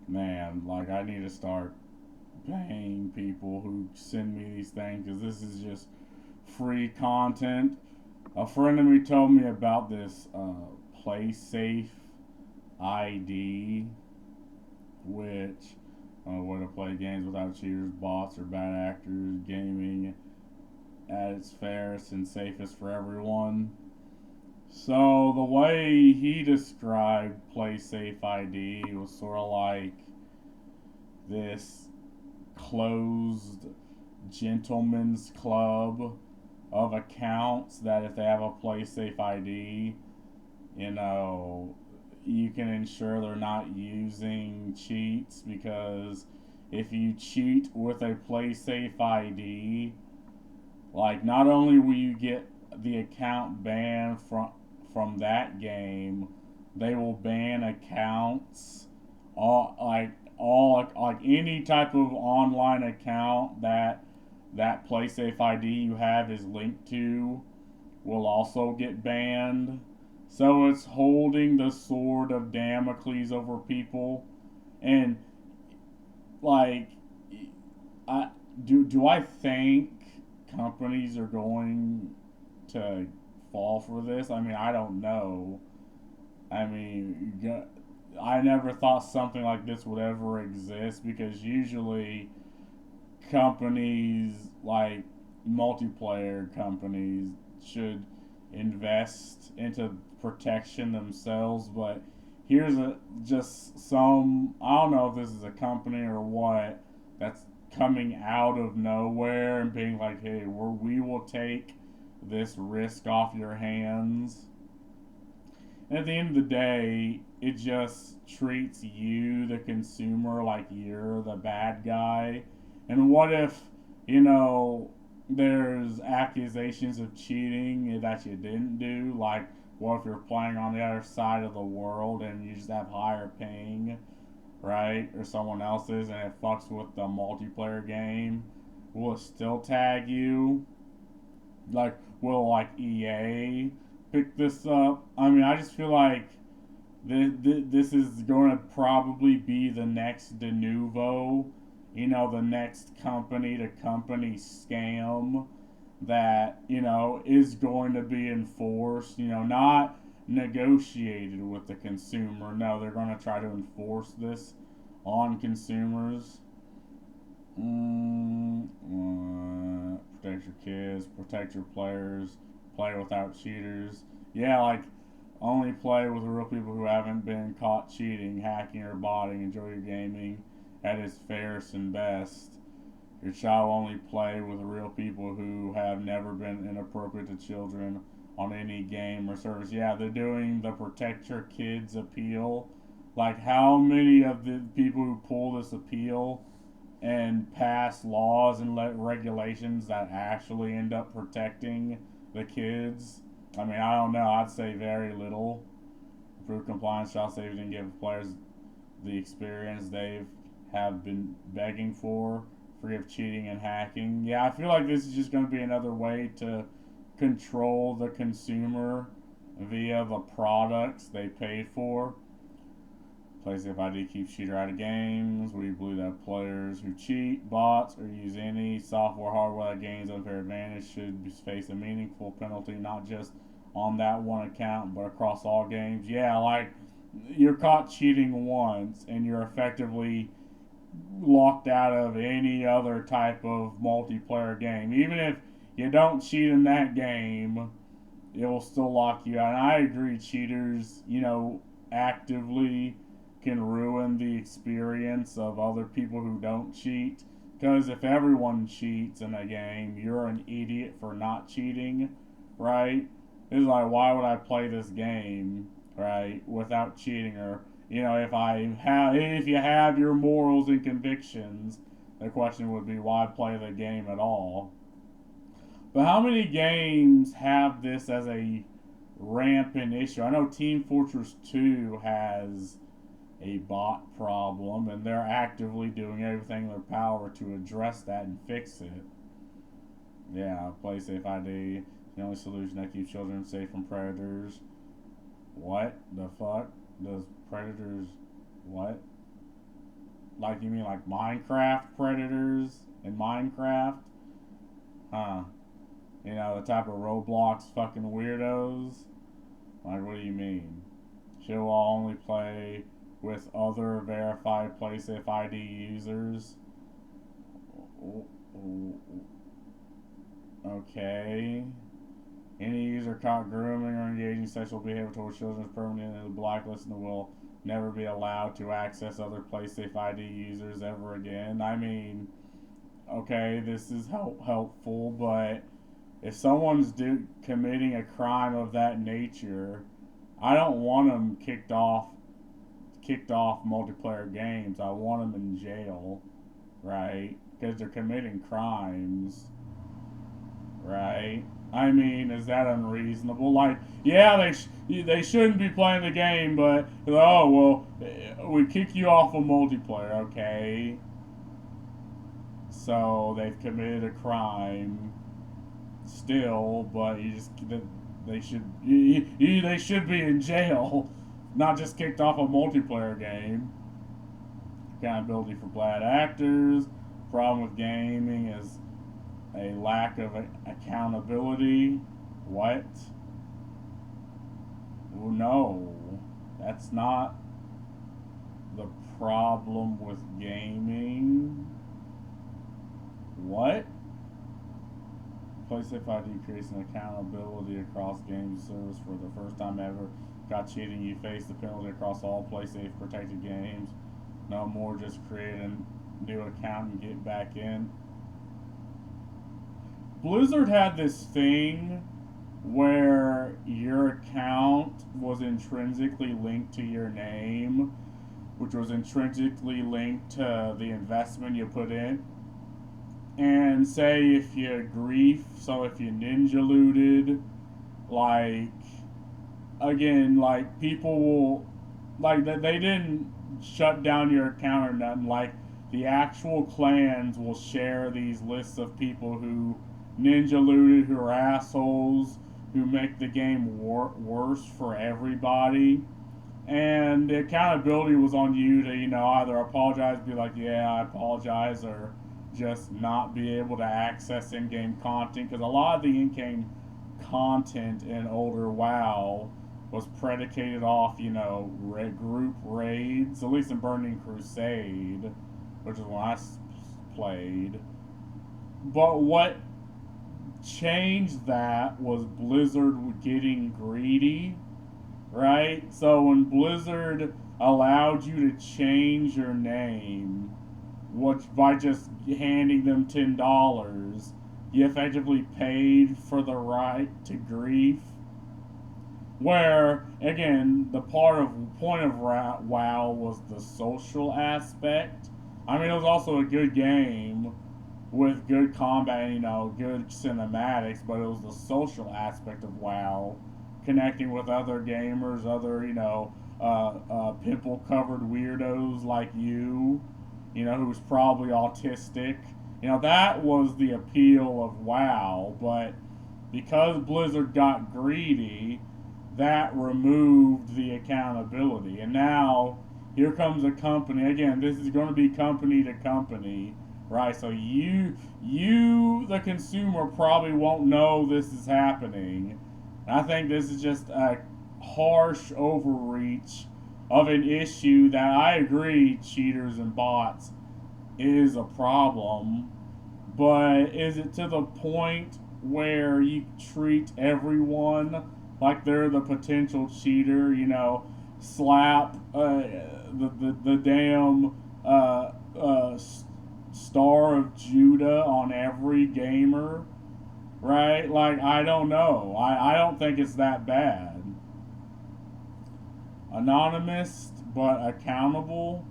Man, like I need to start paying people who send me these things because this is just free content. A friend of me told me about this PlaySafeID, which way to play games without cheaters, bots, or bad actors, gaming at its fairest and safest for everyone. So the way he described PlaySafeID was sort of like this closed gentleman's club of accounts that if they have a PlaySafeID, you know, you can ensure they're not using cheats because if you cheat with a PlaySafeID, like not only will you get the account banned from that game, they will ban accounts all like any type of online account that PlaySafeID you have is linked to will also get banned. So it's holding the sword of Damocles over people, and like, I do I think companies are going to fall for this? I mean, I don't know. I mean, I never thought something like this would ever exist because usually companies like multiplayer companies should invest into protection themselves, but here's a just some I don't know if this is a company or what that's coming out of nowhere and being like, hey, we will take this risk off your hands. And at the end of the day, it just treats you, the consumer, like you're the bad guy. And what if, you know, there's accusations of cheating that you didn't do? Like, what if you're playing on the other side of the world and you just have higher ping, right? Or someone else's and it fucks with the multiplayer game? Will it still tag you? Like, will like EA pick this up? I mean, I just feel like this is going to probably be the next Denuvo, the next company to company scam that, is going to be enforced, not negotiated with the consumer. No, they're going to try to enforce this on consumers. Protect your kids, protect your players, play without cheaters. Yeah, like only play with real people who haven't been caught cheating, hacking, or botting. Enjoy your gaming at its fairest and best. Your child will only play with real people who have never been inappropriate to children on any game or service. Yeah, they're doing the protect your kids appeal. Like, how many of the people who pull this appeal and pass laws and regulations that actually end up protecting the kids? I mean, I don't know. I'd say very little. Improve compliance, child safety, and give players the experience they have been begging for. Forgive cheating and hacking. Yeah, I feel like this is just going to be another way to control the consumer via the products they paid for. PlaySafeID keeps cheater out of games. We believe that players who cheat, bots, or use any software hardware that gains unfair advantage should face a meaningful penalty, not just on that one account, but across all games. Yeah, like you're caught cheating once and you're effectively locked out of any other type of multiplayer game. Even if you don't cheat in that game, it will still lock you out. And I agree, cheaters, actively can ruin the experience of other people who don't cheat. Because if everyone cheats in a game, you're an idiot for not cheating, right? It's like, why would I play this game, right, without cheating? Or, if you have your morals and convictions, the question would be, why play the game at all? But how many games have this as a rampant issue? I know Team Fortress 2 has a bot problem, and they're actively doing everything in their power to address that and fix it. Yeah, PlaySafeID is the only solution that keeps children safe from predators. What the fuck? Does predators what? Like, you mean like Minecraft predators in Minecraft? Huh. You know, the type of Roblox fucking weirdos? Like, what do you mean? She'll only play with other verified PlaySafeID users? Okay. Any user caught grooming or engaging sexual behavior towards children is permanently blacklisted and will never be allowed to access other PlaySafeID users ever again. I mean, okay, this is helpful, but if someone's committing a crime of that nature, I don't want them kicked off multiplayer games. I want them in jail, right? Because they're committing crimes, right? I mean, is that unreasonable? Like, yeah, they shouldn't be playing the game, but oh well, we kick you off of multiplayer, okay? So they've committed a crime still, but they should be in jail, not just kicked off a multiplayer game. Accountability for bad actors. Problem with gaming is a lack of accountability. What? Well, no, that's not the problem with gaming. What? PlaySafeID creates an accountability across game service for the first time ever. Got cheating, you face the penalty across all PlaySafe protected games. No more just create a new account and get back in. Blizzard had this thing where your account was intrinsically linked to your name, which was intrinsically linked to the investment you put in. And say if you grief, so if you ninja looted, like, again, like, people will, like, they didn't shut down your account or nothing. Like, the actual clans will share these lists of people who ninja looted, who are assholes, who make the game worse for everybody. And the accountability was on you to, you know, either apologize, be like, yeah, I apologize, or just not be able to access in-game content, because a lot of the in-game content in older WoW was predicated off, you know, group raids, at least in Burning Crusade, which is when I played. But what changed that was Blizzard getting greedy, right? So when Blizzard allowed you to change your name, which by just handing them $10, you effectively paid for the right to grief. Where, again, the point of WoW was the social aspect. I mean, it was also a good game with good combat, you know, good cinematics, but it was the social aspect of WoW, connecting with other gamers, other, you know, pimple-covered weirdos like you know, who's probably autistic. You know, that was the appeal of WoW, but because Blizzard got greedy, that removed the accountability. And now, here comes a company, again, this is going to be company to company, right? So you, the consumer, probably won't know this is happening. And I think this is just a harsh overreach of an issue that I agree cheaters and bots is a problem, but is it to the point where you treat everyone like they're the potential cheater, you know, slap the damn Star of Judah on every gamer, right? Like, I don't know. I don't think it's that bad. Anonymous but accountable.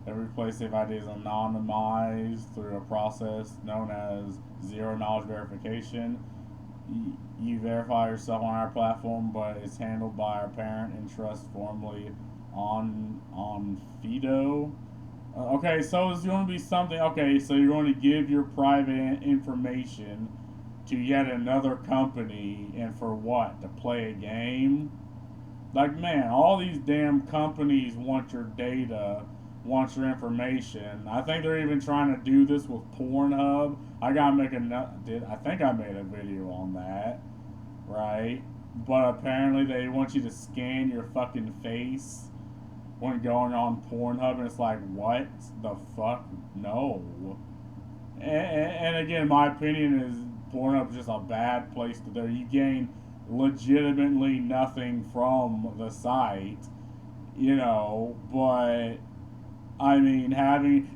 Every PlaySafeID is anonymized through a process known as zero knowledge verification. You verify yourself on our platform, but it's handled by our parent and trust, formerly on Fido. Okay, so it's going to be something. Okay, so you're going to give your private information to yet another company, and for what? To play a game? Like, man, all these damn companies want your data wants your information. I think they're even trying to do this with Pornhub. I think I made a video on that, right? But apparently they want you to scan your fucking face when going on Pornhub, and it's like, what the fuck? No. And again, my opinion is Pornhub is just a bad place to do. You gain legitimately nothing from the site, but I mean,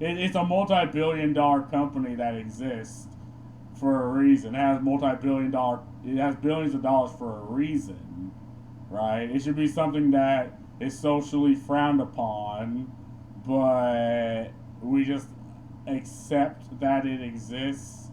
it's a multi-billion-dollar company that exists for a reason. It has billions of dollars for a reason, right? It should be something that is socially frowned upon, but we just accept that it exists.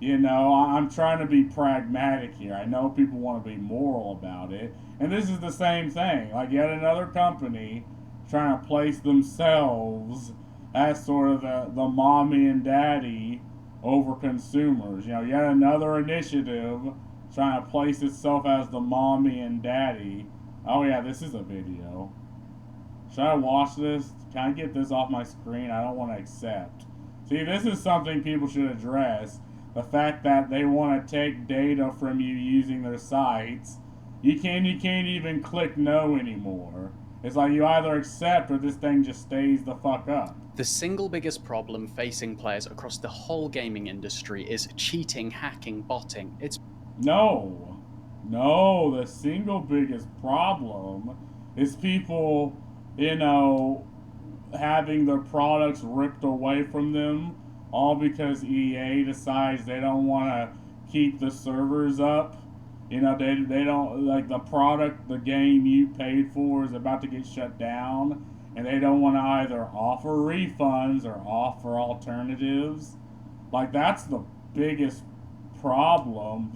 I'm trying to be pragmatic here. I know people want to be moral about it, and this is the same thing. Like yet another company trying to place themselves as sort of the mommy and daddy over consumers. Yet another initiative trying to place itself as the mommy and daddy. Oh yeah, this is a video. Should I watch this? Can I get this off my screen? I don't want to accept. See, this is something people should address. The fact that they want to take data from you using their sites. You can't even click no anymore. It's like you either accept or this thing just stays the fuck up. The single biggest problem facing players across the whole gaming industry is cheating, hacking, botting. No, the single biggest problem is people, having their products ripped away from them, all because EA decides they don't want to keep the servers up. They don't like the game you paid for is about to get shut down, and they don't want to either offer refunds or offer alternatives. Like, that's the biggest problem.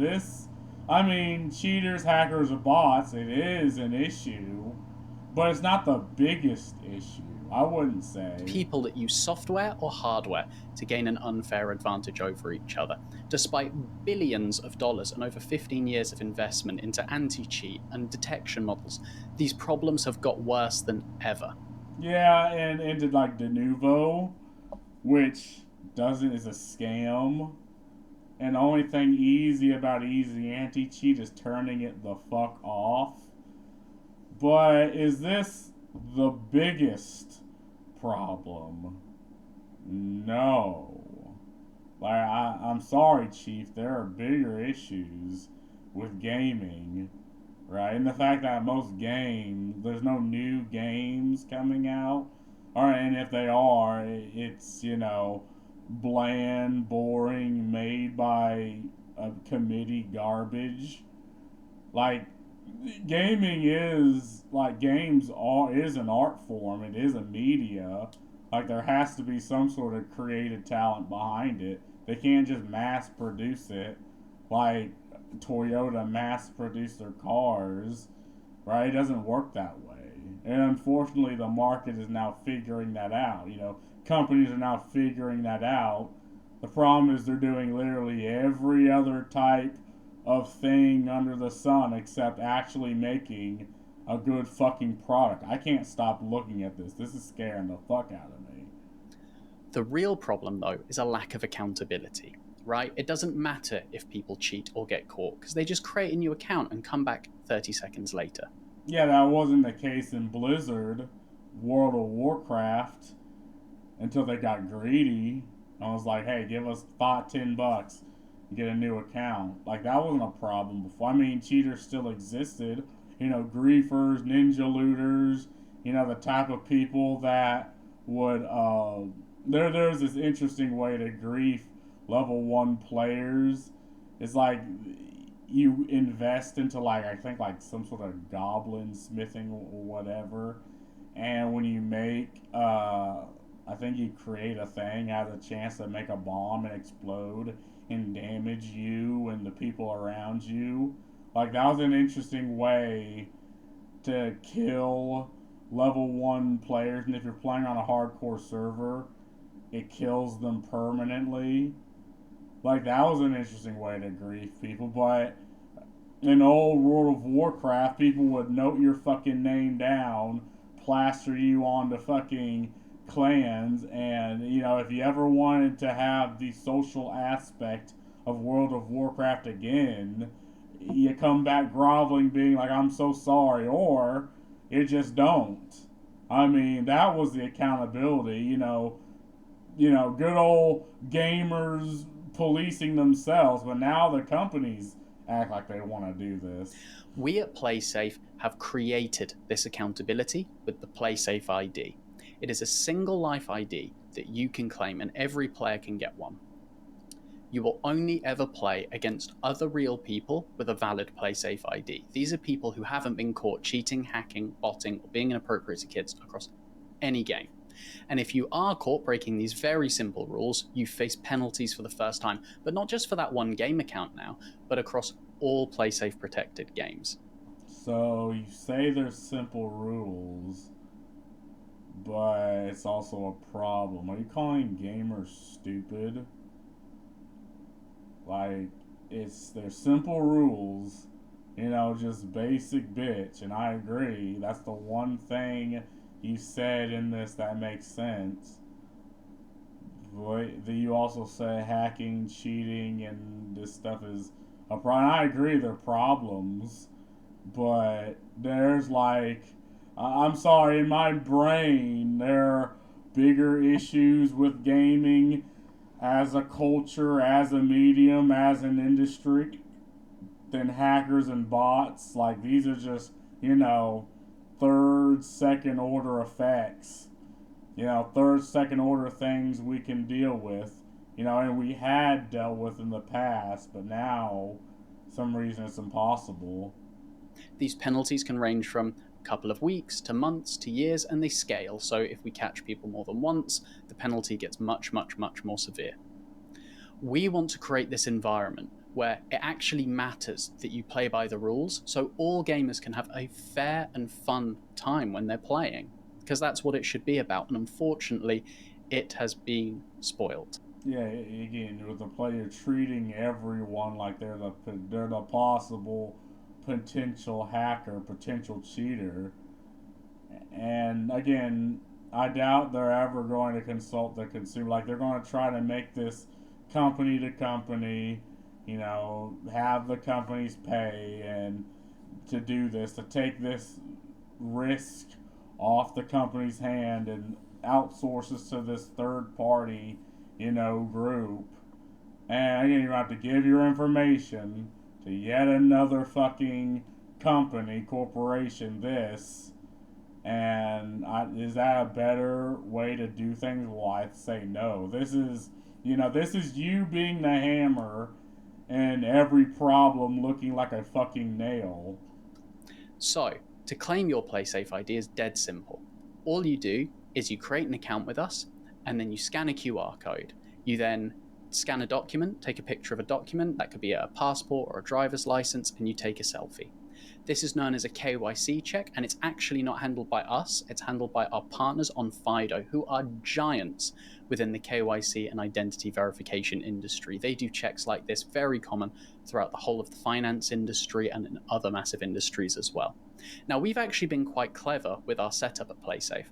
Cheaters, hackers, or bots, it is an issue, but it's not the biggest issue, I wouldn't say. People that use software or hardware to gain an unfair advantage over each other. Despite billions of dollars and over 15 years of investment into anti-cheat and detection models, these problems have got worse than ever. Yeah, and into like Denuvo, which is a scam. And the only thing easy about easy anti-cheat is turning it the fuck off. But is this the biggest problem? No. I'm sorry, Chief. There are bigger issues with gaming, right? And the fact that there's no new games coming out. Alright, and if they are, it's, bland, boring, made by a committee garbage. Like, gaming is an art form. It is a media. Like, there has to be some sort of creative talent behind it. They can't just mass produce it like Toyota mass produce their cars, right? It doesn't work that way. And unfortunately, the market is now figuring that out. Companies are now figuring that out. The problem is they're doing literally every other type of thing under the sun except actually making a good fucking product. I can't stop looking at this. This is scaring the fuck out of me. The real problem, though, is a lack of accountability, right? It doesn't matter if people cheat or get caught, because they just create a new account and come back 30 seconds later. Yeah, that wasn't the case in Blizzard, World of Warcraft, until they got greedy. I was like, hey, give us $10 and get a new account. Like, that wasn't a problem before. Cheaters still existed. Griefers, ninja looters, the type of people that would, there's this interesting way to grief level 1 players. It's like, you invest into I think some sort of goblin smithing or whatever, and when you make, I think you create a thing, has a chance to make a bomb and explode and damage you and the people around you. Like, that was an interesting way to kill level 1 players, and if you're playing on a hardcore server, it kills them permanently. Like, that was an interesting way to grief people, but in old World of Warcraft, people would note your fucking name down, plaster you onto fucking clans. And if you ever wanted to have the social aspect of World of Warcraft again, you come back groveling, being like, I'm so sorry, or you just don't. I mean, that was the accountability. Good old gamers policing themselves, but now the companies act like they want to do this. We at PlaySafe have created this accountability with the PlaySafeID. It is a single life ID that you can claim, and every player can get one. You will only ever play against other real people with a valid PlaySafeID. These are people who haven't been caught cheating, hacking, botting, or being inappropriate to kids across any game. And if you are caught breaking these very simple rules, you face penalties for the first time, but not just for that one game account now, but across all PlaySafe protected games. So you say there's simple rules, but it's also a problem. Are you calling gamers stupid? Like, there's simple rules, just basic bitch, and I agree. That's the one thing you said in this that makes sense. But you also say hacking, cheating, and this stuff is a problem. I agree, they're problems, but there's I'm sorry, in my brain, there are bigger issues with gaming as a culture, as a medium, as an industry than hackers and bots. Like, these are just, third, second order effects. Third, second order things we can deal with. And we had dealt with in the past, but now, some reason it's impossible. These penalties can range from a couple of weeks to months to years, and they scale. So if we catch people more than once, the penalty gets much, much, much more severe. We want to create this environment where it actually matters that you play by the rules, so all gamers can have a fair and fun time when they're playing, because that's what it should be about. And unfortunately, it has been spoiled. Yeah, again, with the player treating everyone like they're the possible potential hacker, potential cheater. And again, I doubt they're ever going to consult the consumer. Like, they're going to try to make this company to company, have the companies pay and to do this, to take this risk off the company's hand and outsources to this third party, group. And again, you have to give your information to yet another fucking company, corporation, and is that a better way to do things? Well, I'd say no. This is you being the hammer and every problem looking like a fucking nail. So, to claim your PlaySafeID is dead simple. All you do is you create an account with us, and then you scan a QR code. You then scan a document, take a picture of a document, that could be a passport or a driver's license, and you take a selfie. This is known as a KYC check, and it's actually not handled by us, it's handled by our partners on Fido, who are giants within the KYC and identity verification industry. They do checks like this, very common throughout the whole of the finance industry and in other massive industries as well. Now, we've actually been quite clever with our setup at PlaySafe.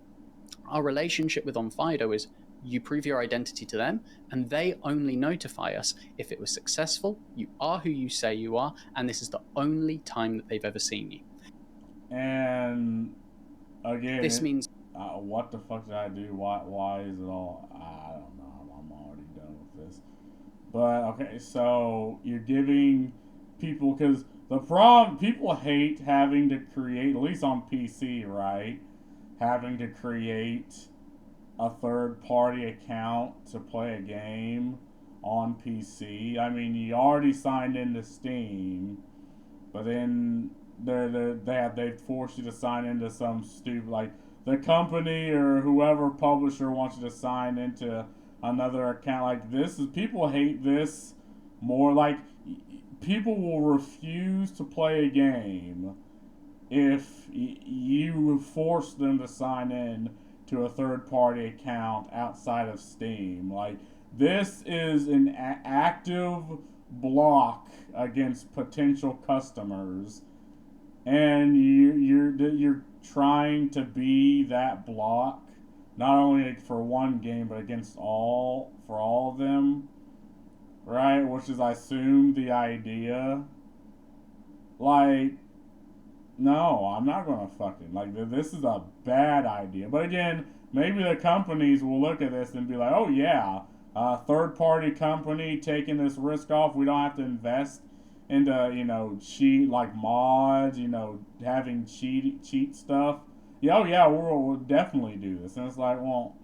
Our relationship with OnFido is you prove your identity to them, and they only notify us if it was successful, you are who you say you are, and this is the only time that they've ever seen you. And again, this means what the fuck did I do? Why is it all? I don't know. I'm already done with this. But okay, so you're giving people, because the problem, people hate having to create, at least on PC, right? Having to create a third party account to play a game on PC. I mean, you already signed into Steam, but then they force you to sign into some stupid, like, the company or whoever publisher wants you to sign into another account. Like, this is, people hate this more. Like, people will refuse to play a game if you force them to sign in to a third-party account outside of Steam. Like, this is an active block against potential customers, and you're trying to be that block not only for one game but against for all of them, right? Which is, I assume, the idea. Like, no, I'm not gonna fucking like. This is a bad idea. But again, maybe the companies will look at this and be like, oh yeah, third party company taking this risk off. We don't have to invest into, cheat like mods, having cheat stuff. Yeah, oh yeah, we'll definitely do this. And it's like, well,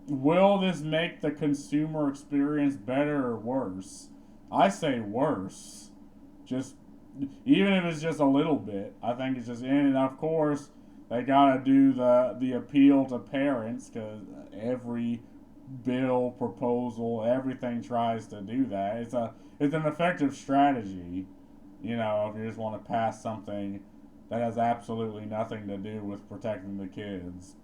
will this make the consumer experience better or worse? I say worse. Just even if it's just a little bit, I think it's just. And of course, they gotta do the appeal to parents, because every bill proposal, everything tries to do that. It's an effective strategy, if you just want to pass something that has absolutely nothing to do with protecting the kids.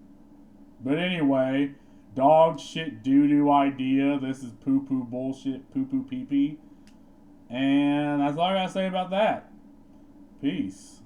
But anyway, dog shit doo doo idea. This is poo poo bullshit, poo poo pee pee. And that's all I gotta say about that. Peace.